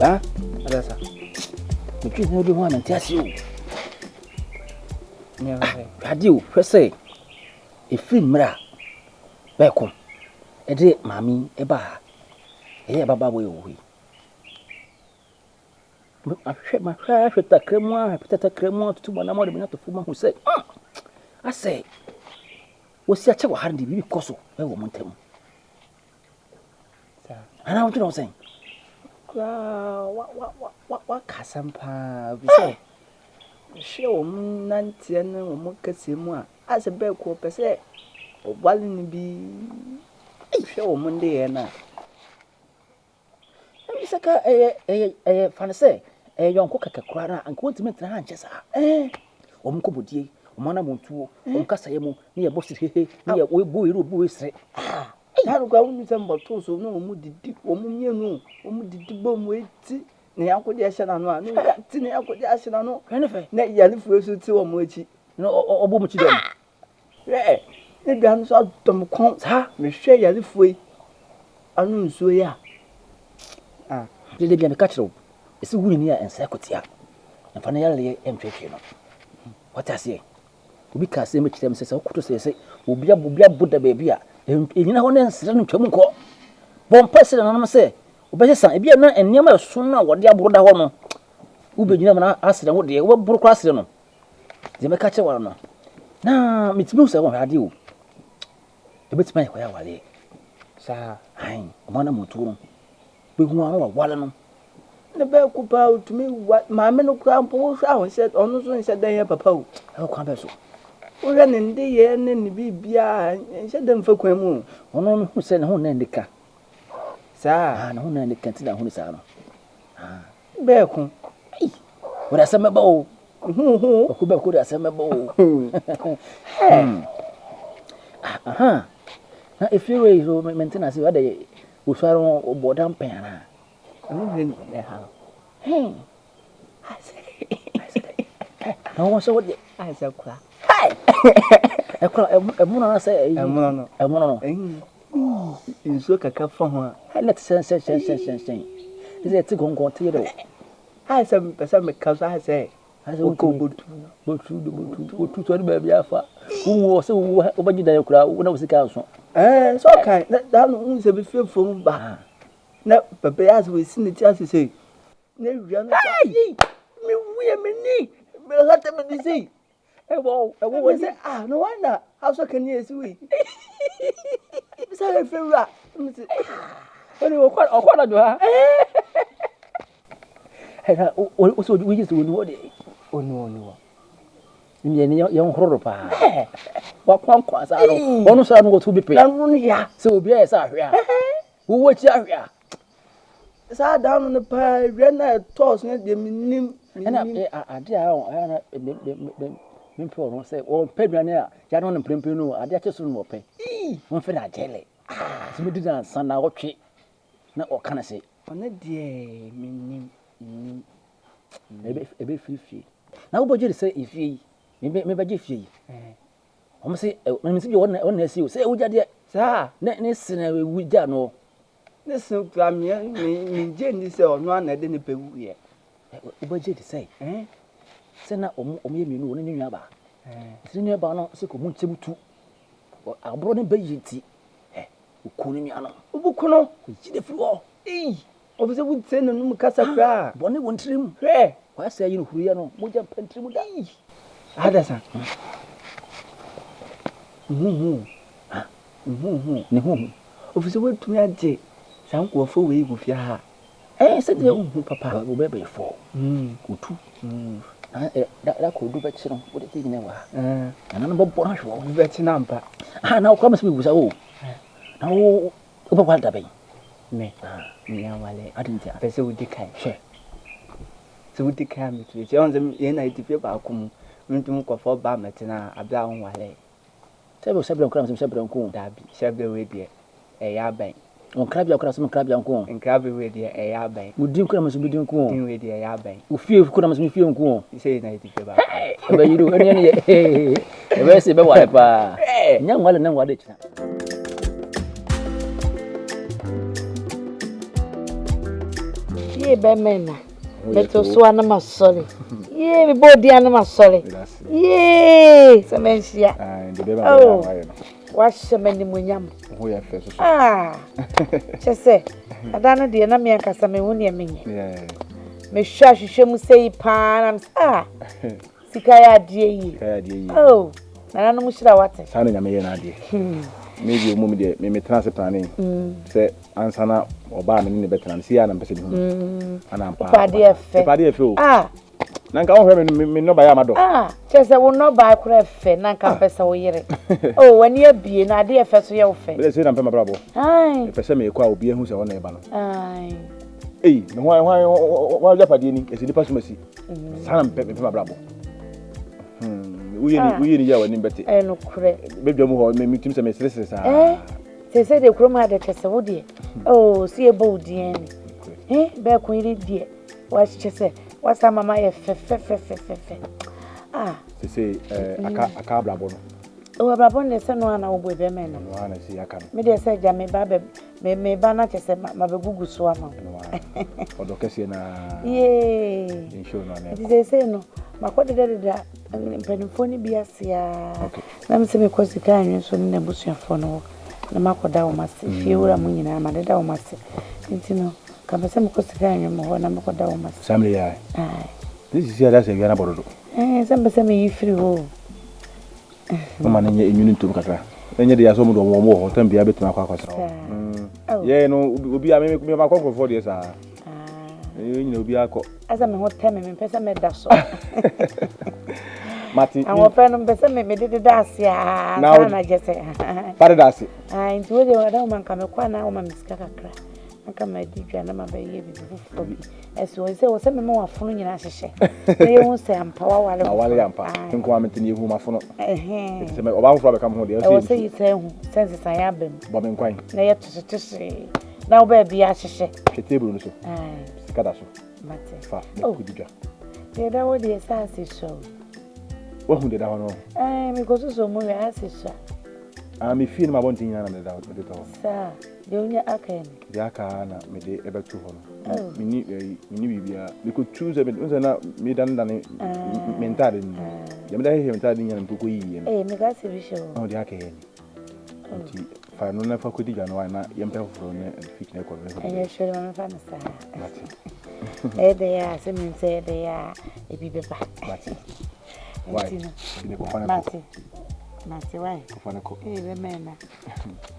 Ba, adasa. Between no do one and tell you. Never. Radio, per se. If you mra. Beko. E de mami e ba. E baba we we. I shake my crash with the cremon, potato cremon to one more than to Fuma who said, I say, was such a handy because of Montem. And I want to know saying, what Casampa? Show Nantian or Mocasimua as a bell co per se, or Wallin be show Monday and a fancy, a young cook a crana and continent ranches. Omcobody, Mana Montu, Omcasayamo, near Bossy, near Boy, say, ah, I don't go with them but also no moody deep or Mumu, moody bomb wait, near Agudie Asano, Tinny Agudie Asano, anything, net yellow first to a mochi, no, or Bomuchi. Eh, the guns out Tom Combs, ha, Michelle Yellowfree, Mmusuo. Ah, did they be a catcher? It's a winning here and Secotia. And finally, M. What I say? We can't say much them says, I could say, will be a Buddha baby. In your own sudden Chomuko. One person, and I say, Obaasima, if you are not and never sooner what dear Buddha woman. Who be never asked them what they were broke across them. They may catch a one. Now, Miss Mmusuo won't have you. The bit my where are they? Sir, I'm Mana Mutu. We want one. The bell could bow to me what my men of crown pulls out and said, honestly, and said, they have a pole. I'll come so. We ran in the year and then be behind and said them for Quemu. One who sent home and the car. Sir, and who and the cantina who is out. Ah, Belcom. What I said, my bow. Who could I say, my bow? Aha. Now, if you raise your maintenance, you had a Usaro or Bodam Pena. Hey, I say, no one saw what I said. Hi, a mono say, a mono, in so a cup from her. Let's sense. Is it to go to you? I said, because I say, I don't go to baby alpha. Who was so over the crowd when I was the council? So kind that down is a bit fearful. No, but as we seen the chance to say, no, we are not. Me, we are many. Let them in the sea. Oh, was it? Ah, no wonder. How so can you see? Sorry, Ferra. When you were quite a quarter to her. Also, we used to know it. Oh, no. In your young horror. What one class? I don't know what to be paid. So, yes, I hear. Who watch area? Sat down on the pie, ran out, tossed the minim, and I did say, oh, Pedro, Janon and Primpino, I just soon pay. One for that jelly. Ah, so we didn't son out cheap. No, what can I say? On a day, maybe a bit 50. Now, what you say if ye, maybe give ye. I'm say, when you want to see you, say, oh, yeah, sir, next we don't know. Listen, Clamia, me, Jenny, so one I didn't pay yet. What did you say? Eh? Send out or me, you know, in your bar. Senior Barno, so come to I brought in Beijing. Eh, Ukuniano, Ubukono, see the floor. Eh, obviously, would send a new Casa, Bonnie won't trim. Eh, why say you, Huriano, would you pen trim? Adasa. Obviously, went to me at J. Some go for we with ya. Eh, said your papa will be for. Good. That could do better. What it is never. And I'm about Bonash will be better number. Ah, now comes me with a oh. Now, over what I be. Me, I didn't say, I say, we decay. So we decay me to the Johnson in a different about come. Went to go for Bamatina, a brown wale. Several crumbs and several cool, Dabby, several way, a yard bank. On crab your cross and crab your corn, and crab with the air bank. Would you come as we do corn with the air bank? Who feel could as we feel corn? You say, native about you do any a very simple wiper. Young one and then what it. Ye be mena. Beto so ana masole. Ye me body ana masole. Ye, se menhia. The baby na Wash many munyam. Who ya first? Chese. Adana de na me ankasa me hu ne me. Yeah. Me hwahwehwe mu sei pa na sika ya de yi. Oh, na no mu hira wate. Sa na nyame ye na ade. Maybe mum de me transfer planning. Say ansana oba me ni betra si ya na mpese bi hu. Ana ampa. Pade efe. Na nka wo hwe me no ba ya amado. Chese wo no ba akura efe na nka pese wo yire. Oh, wani abie na ade efe so ye wo fe. Be say na mpema brabo. Pese me ekwa obi ehu se wo na e ba no. Me wa ja pade ni esi dipa sumasi. Sa na mpema brabo. Uye ni ya wani beti. No kure. Bebia mu ho me tim se me stress sa. Se de kroma de chese wo de. Oh, si e bo die ni. Be ko iri die. Wa chese wasa mama ye fe. Se aka blabo no. O blabo ne se no ana wo bo be me no. No ana si aka no. Me de se ja me ba na chese ma be gugu so ama. Odo kese na. Ye. Insho no na. Di se no. Makode de mpanimfo ni biasia. Na me se me kwasika anwe so ne busuafo no. Na makoda wo mase. Fie wura mu nyina ma de da wo mase. Ntino kama se me kwasika anwe mo ho na makoda wo mase. Samle ya. This is here that's a yana bodo. Se me yifiri ho. Mama ne nye enyunu ntom kakra. Enye de yaso mu do mo ho tan bia betuma kwa kwasra. Ye no obi a me ma kwa for dey sa. Nyina obi akọ. Asa me ho teme me pese me da so. Mati. Awon fe no pese me de dase a na jese. Pare dase. Nti wo de wada man ka me kwa na wo ma miska kakra. Nka ma di dwa na ma ba ye bi fufu bi. Eso wo se me ma wafono nyina hyehye. Na ye hu se ampa wawale. Wawale ampa. Nko amete ne hu mafono. Se me oba ho ba kam ho de. O se yi se hu sense san ya bem. Bo me nkwan. Na ye tese. Na wo ba bi ya hyehye. Hwe table no so. Kada so. Mate. Fa na kudidwa. Ye da wo de sa se so. Wo hu de da hono. Me ko so mo ya ase so. Me feel ma bon tin yana me da de to. Sa, de unya aka ni. De aka na me de ebetu hono. Mini bibia. Me ko choose me unse na me dan mental ni. Ya me da he mental ni yana mpoko yi. Me ka se bi show. De aka ni. Nti fa no na fa kudidwa no na yempe foforo ne fit na ko no. Enye sure ma fa na sa. De ya se min se de ya e bi beba. Mati. Why? Ni ko fa na. Mati why? Ko fa na ko. Be mena.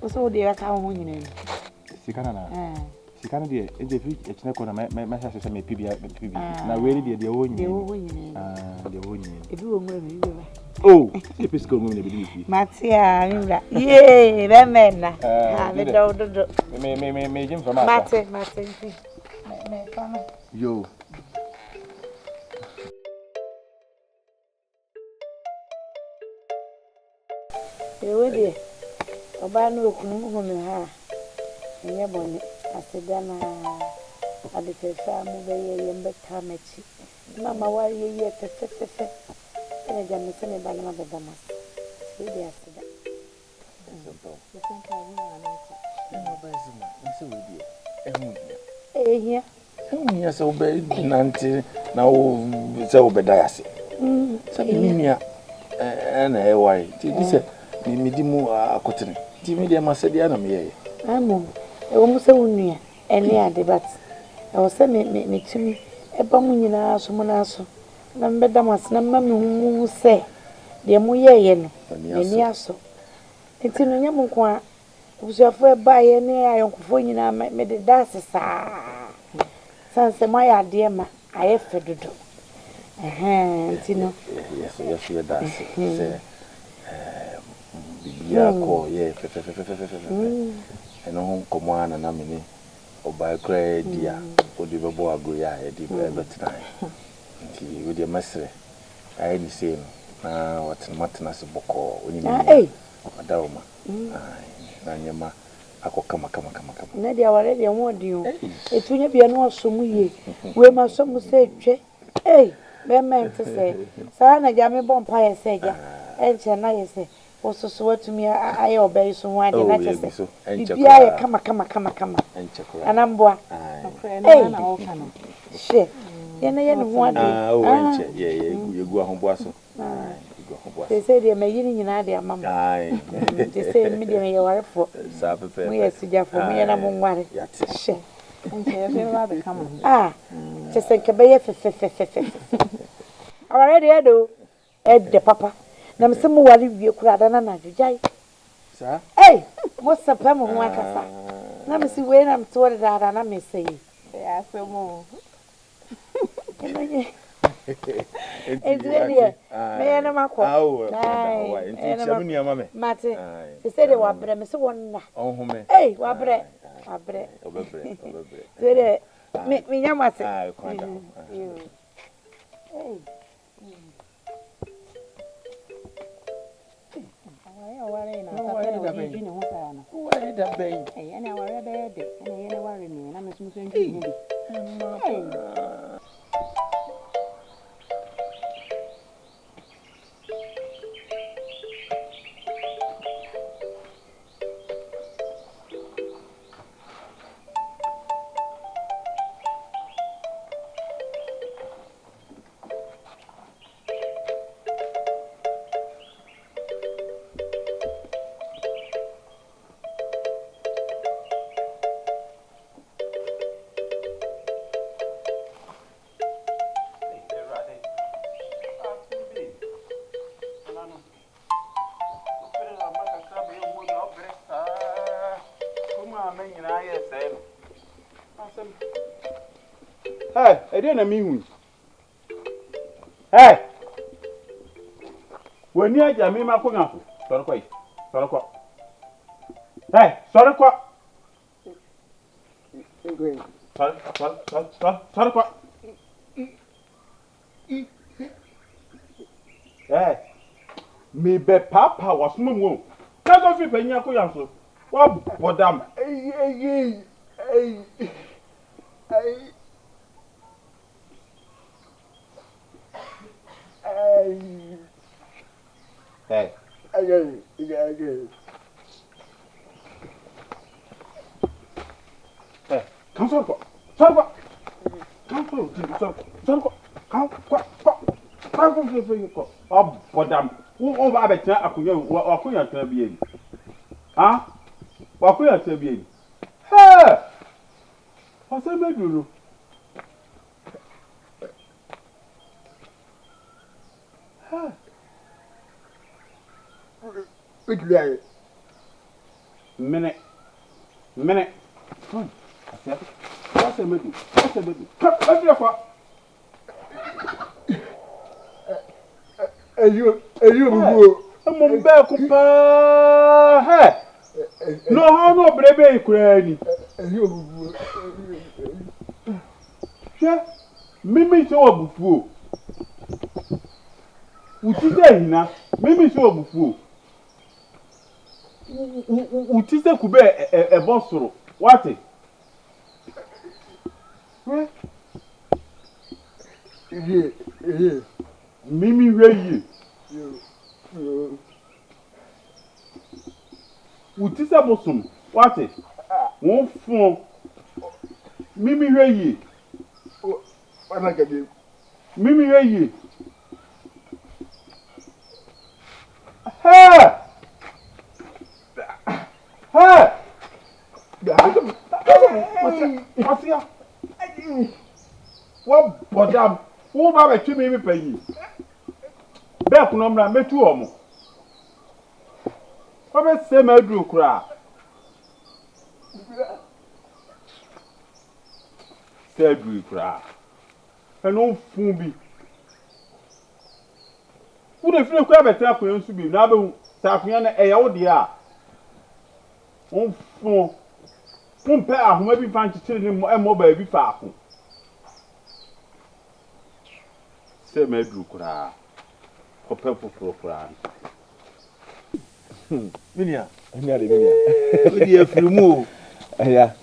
O so de ya ka ho nyina ni. Sikana na. Sikana de e de fit e chine ko na ma se me pibi na we ni de ho nyina. De ho nyina. De ho nyina. E bi wo ngwe me bi beba. Oh, e pisco ngwe ne bi bi. Mati a nura. Ye, be mena. Me do. Me jim from Mati. Me fama. Yo. Ewe de. Oba no okunu mu me ha. Enye boni aseda na ade fefa mu be ye yembe tamachi. Mama wa ye tete. Ene jamme se me ba na baba mas. Se de aseda. Me senka hu na nti. Obaasima, nse we de. Ehia. Ehia se obe dinante na o se obe dayase. Se minia na ewai. Ti di se mi di mu akotene. Ti mi de ma se dia na me ye. Amo. E wo mu se wonua. Ene ade bat. E wo se me timi e ba mu nyina so mu na so. Na mbeda mas na mma me hu se de mu ye no. Eni aso. Enti no nyam nko a busuafo e ba ye ne ayonkofo nyina me de dase saa. Sanse ma ya de ma aye fedodo. Enti no. Yes, dase. Se bibia ko ye fe. Eno hon komo ana na me ni oba kra dia odi bebo ago ya e di betra. Nti we de masre aye ni se no na watena se boko oni ni adawma na nyema akokama kama na dia wale dia mo dio etunya bia no asomu ye we ma somu se twe be mente se sa na ja me bon pa ye se ja enche na ye se ososo watumi aye obey so wan de na che se bia ye kama enche kura anamboa She. Yana one. Oh, yeah, you go home, bosso. They say they may yin idea, mamma. They say medium you are for. We are sitting for me and I'm on one. She. Ah, just think about already, I do. Ed the papa. Nam some worry you could have done. Sir? Hey, what's the plan of one casa? Let me see when I'm told that and I may say. Yeah, so more. It's really a man. Matty, they said they were bread, Miss One. Oh, home. Hey, what bread? A bread. Me, Yamasa. Hey. Hey, I didn't mean. Hey, when you are Jamie Mapunga, sorry, hey, sorry, hey, me be papa was no more. Can't of it when you are going. What damn, hey. Hey, again. Hey, come sorry. Oh, madam, who over the chat? Akuya to be. Ah, Wakuya to be. Hey, what's the matter? Minute. What's the matter? You I'm back. No, how no baby crying. Yeah, Mimi so a buffo. What is there now? Mimi so a buffo. What is there could be a boss? What? Yeah. Mimi, where you? What is a bosom? What? One phone. Mimi, where you? What I can do? Mimi, where you? Ha! What's here? What madam? Who have a 2 minute pay? Back no man, me 2 or more. What say my do cry? Said we cry. And no fool be. Who the feel crab at Tapian to be now? Tapian a old dear. On phone. One pair who may be found to tell him and mobile be far. Say my do cry. Or purple for cry. Minia. Minia, if you move. Yeah.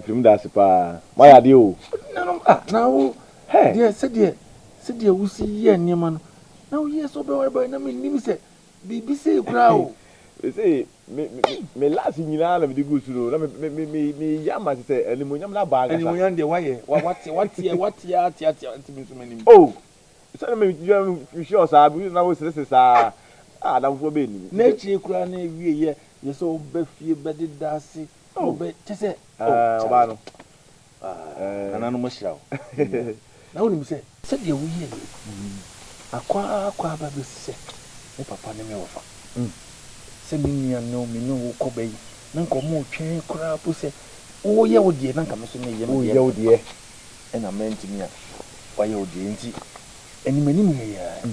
From that's pa. Why are you? No. Now, hey, dear, said dear, we see ye and your man. Now, yes, over by no mean, say, BBC crowd. We say, me last nyina na me di go suro na me yama say animonyam na ba ngasa animonyam de waye what ya ntimi so manim oh say me sure sa bi na wo sese sa na mfo be ni na chi kura na wie ye so be fie be de dase be tese oba no ana no mo hira o na woni mi say de wo ye akwa ba be se ne papa ne me wofa se minya no me no ko be na nko mo twen kura po se wo ye wo die na nka me so ne ye wo ye wo die na mentimi a wa ye wo die nti enimani mu ye ya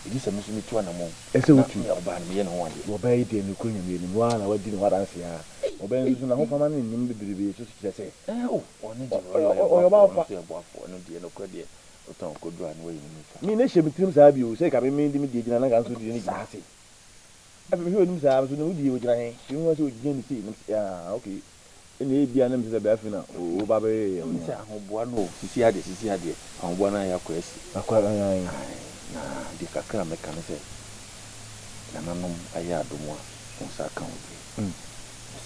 idi se me so me tuwa na mo ese wo tu ya oba ne ye no ho ade wo ba yi die ne ko nyam ye ni wa na wadi ni wa dan se ya oba yi so na ho fama ne nim bibiribi so so se oni je o ba fa so bo afo no die no ko die o ton ko do an we ni fa mi ne hye mitrim sa bi o se ka me di mi die gina na ga so die ni gina se abi mi nim sa so no die o gina he ti mo so o gina ni se ni ya okay ene bia na mi se ba afina o ba be ye mi se ahoboa no sisi ade ahoboa na ya ko esi akwa yan na di kakra me kan se na nanom aya adomo a on sa kan o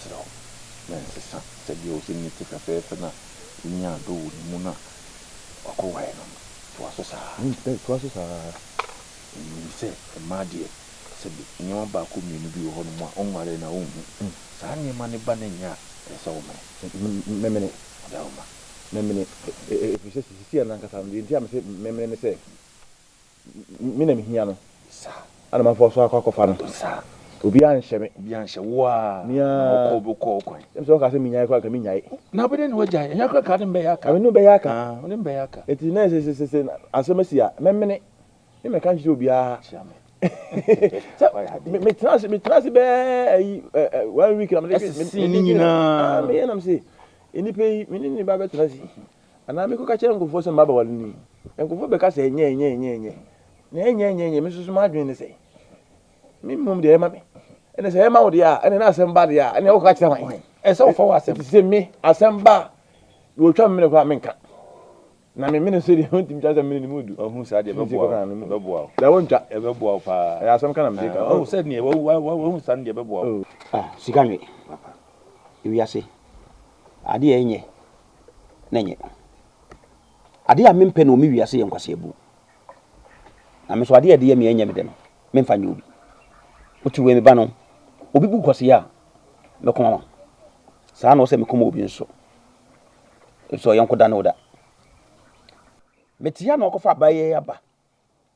sro men se sa se bi o se ni ti kafe na nya do ni mu na akọ wa no to aso sa mi se ma die se bi nyoma ba ko mi bi ho no mu on ware na on sa ni ma ne ba ne nya esa o memene dauma memene fi se sisi na nka sam di am se memene ne se mi na mi hia no sa ana ma fo so akwa no sa obi anhye me wa mia ko em so ka se mi nyai kwa ka mi nyai na bede ne waja ya kwa ka dembe ya ka ami no be ya ka oni be ya ka eti na se asomasi a memene me me kan hye obi a me trans be ai 1 week na me nyina me na me se eni pe me ni ba be trans ana me ko ka chere ngofo se mba ba wale ni ngofo be ka se enye me susu ma adwen ne se me mum de ma me ene se ma wo de a ene na asem ba de a ene wo ka chere wan e se wo fa wa asem se me asem ba wo twa me ne ko amenka na me ne se de huntim twa se me ni mudu ohun sa de bebo da wontwa e bebo pa ya asem kana me de ka o se ne wo sa ne bebo sikanwe papa iwi ase ade enye na nye ade a mempe no mi wi ase ye nkwase ebu na me so ade ye me enye me de no me mfa nye obi otuwe me ba no obi bu kwase ya me koma saa na o se me koma obi nso so yanko da na oda metia na okofa abaye aba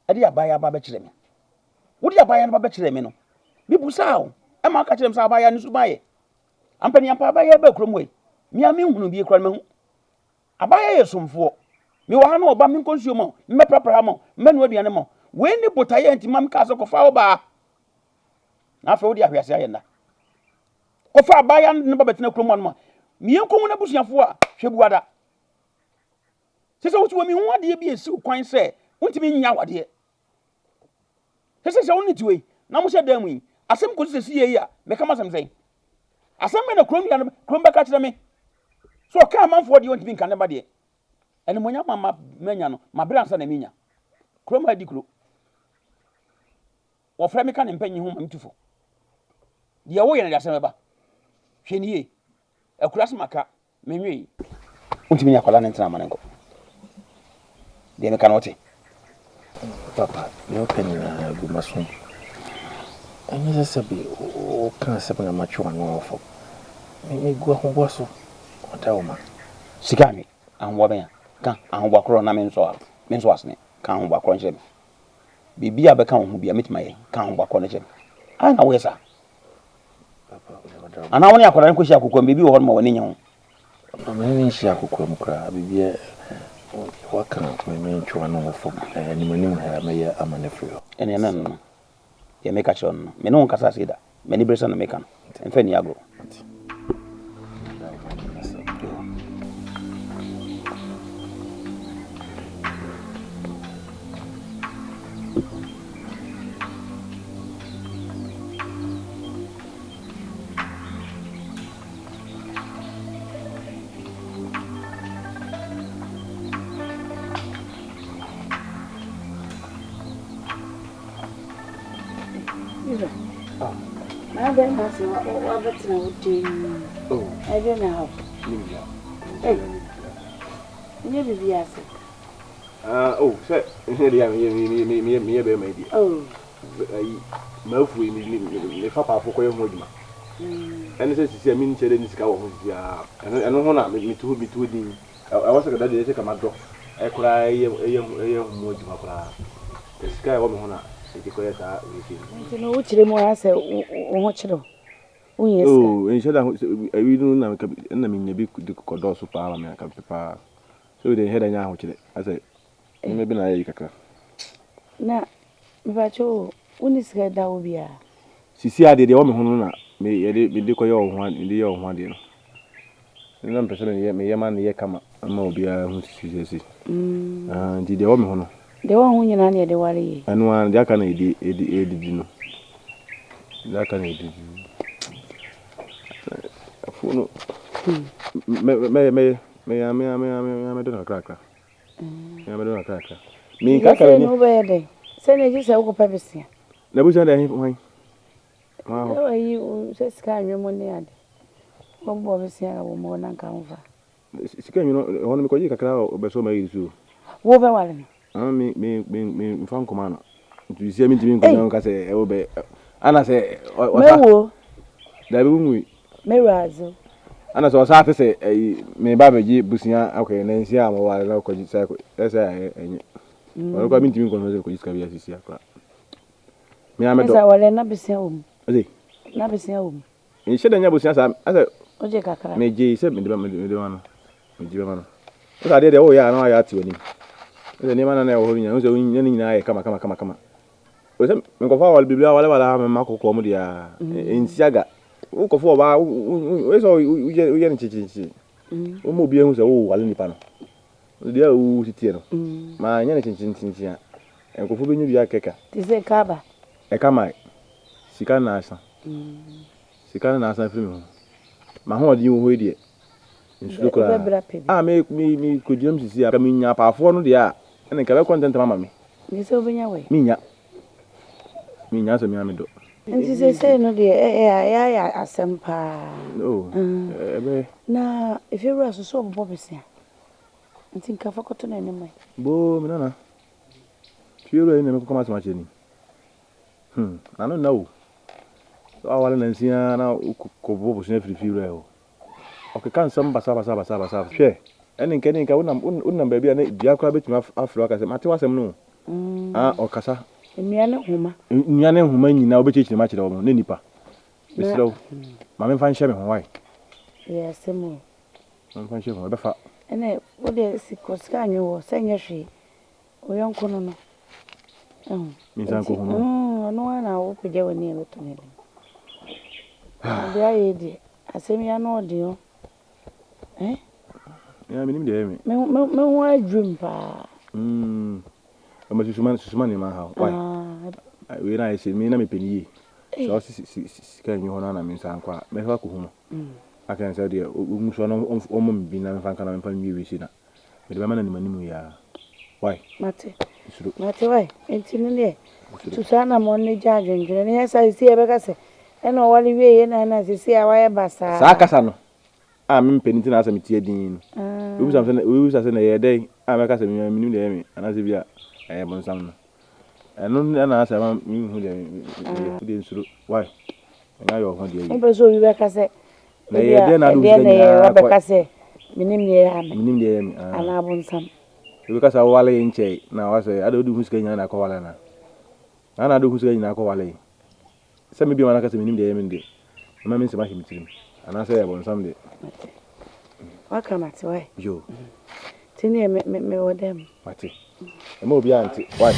ade abaye aba be kire me wodi abaye na ba be kire me no bi bu saa o e ma ka kire me saa abaye ni Suban ye ampani ampa abaye ba krom we mi ami hunu bi ekura me hu abaye ye somfo mi wa ha na oba mi nkonsuo mo me prapra mo me no aduane mo we ni botaye ntima mi ka so kofa oba na fa wodi ahwiase ayenda kofa abaye ne ba betina krom no mi enko na busuafo a hwebuada sese wo tuwa mi hu ade bi esi kwan se wontimi nya wade sese woni tiwe na mo se dan mu asem ko sese ye ya me kama asem sei asem me na krom be ka kire me so ka manfo de wontimi kan ne ba de ene monya mama menya no mabra nsa na menya krom ha di kro wo fra me ka ne mpanyi hu mamtufo de wo ye na asem ba hwe ni ye akura smaka menwe wontimi nya kwala ne ntena manenko de me kanote papa me open na gumaso enye se bi o kan se na matwa no ofo me gu ahobwa so odauma sikami anwo ben kan ahobwa kro na me nso asne kan ahobwa kro nche bibia be kan ho bia metima ye kan ahobwa kro nche ai na we sa papa odauma ana woni akwara nko shi akokwa bibi wo ho ma woni nya ho me ni shi akokwa mu kra bibia waka me ntwa no ofo ni manim ha me ya amanefrio ene na no ye make action no me no nkasa se da me ni bresa na me kan enfa ni agro Aden na se wa betina wuti. Oh. Aden na ha. Nimia. Eh. Nye bibi ase. Oh, say, here they are, me be my dear. Oh. Mafu me papa for koyo modima. And say see me nche ni sika wo ho dia. Eno ho na me to din. I was like that dey take am drop. E kura eye modima kura. Sika wo me ho na e ko yesa we see. Nti no wuchire mo ase wo ho chiro. Unye sika. Oh, en shada we no na me nyabi kodo so pa me aka pepa. So they head anya ho chire. I say maybe na yi kakra. Na mbacho unisika da obia. Sisi ade de wo me ho no na me de koyo ho an de yo ho ade no. Na mpese me ye ma na ye kama ama obia hu sisi. Ndi de wo me ho no. De wo hu nyina na de ware yi. Anu an de aka na edi no. De aka na edi. Afu no. Me do na krakra. Me do na krakra. Me kakara ni. No be de. Se na ji se wo pa besia. Na busa da hwan. Wow. Ayi se sika anwemo ne ade. Wo bo besia wo mo na nka mfa. Sika nyu no me ko ji kakra obeso ma yisu. Wo be wale no. Me mfa nkoma no. Ntu sia mi ntimi nkoma nka se e wo be ana se mewo da be nwi merazo ana so sa se me ba beji busia akoye na nsia am wale na ko ji sai ko ese enye wala ko mi ntimi nkoma ko ji ska bia sisi akra me amedo esa wale na besia wo ade na besia wo en sheda nya busia sa asa oje kakra me je se me de wana me ji ba mana o sa de o ya na ya ti wani ese ni mana na e wo nya o se nya ni nyina aye kama Ose me ko fa wal biblia wala me makoko mu dia ensiaga wo ko fo ba we so uje ni chichi o mo bi ehun se wo wale nipa no dia o titie no ma nya ni chichi a en ko fo be nyu bia keka ti se kaba e kama sika na asa sika na asa firi me ho ma ho odi wo ho die nsulo kra me ko diam sisi aka me nya pa afo no dia en ka be content mama me ni se obenya we mi nya so mi amedo nti se no de ya asempa oh ebe na efiru asoso obo besia nti nka fakoto na ne mai bo mi nana firu ene me ko kama sama cheni nanu na o so awale na nsia na ko bo so na firu e o o ke kan sam basa hwe ene nka unam ba bia na bia kra betuma afro aka se mate wasem no o kasa Nnuane huma nyina obechechi ma kire wo no nipa besiro ma me fan hye me ho wai yes mo ma fan hye ho be fa ene wo de sikoska anwo senye hwe o yonko no mi san ko hu no na wo peje woni e beto ne bia yedi asemi ya no de o ya minim de me ho adwum pa ama Suman ni ma ha why we na ese mi na me peni so sika nyu ho na me san kwa me fa ko hu no aka nsa de Mmusuo no o mo bi na me fa kana me fa nwi we si na me de ba na ni manimu ya why mate why entini ne tu sana mo ne jaje ngire ne yesa isi e be ka se e no wale wie ye na sisi a waye basa sa kasa no me peni ti na asa me tie din we bi sam se na ye dey me ka se me minim de me ana se bia bonsam no eno na asa ma mi hu de nsuru why na yo ho de yi o so wi be ka se na ye de na do ya be ka se minim ne ya me ana bonsam we ka sa wale nche na wa se ado du huska nya na ko wale na do huska nya na ko wale se me bi ma na ka se minim de ye me de ma me se ma himtirim ana se bonsam de wakamati why yo tini me wodem mate e mo bi anti why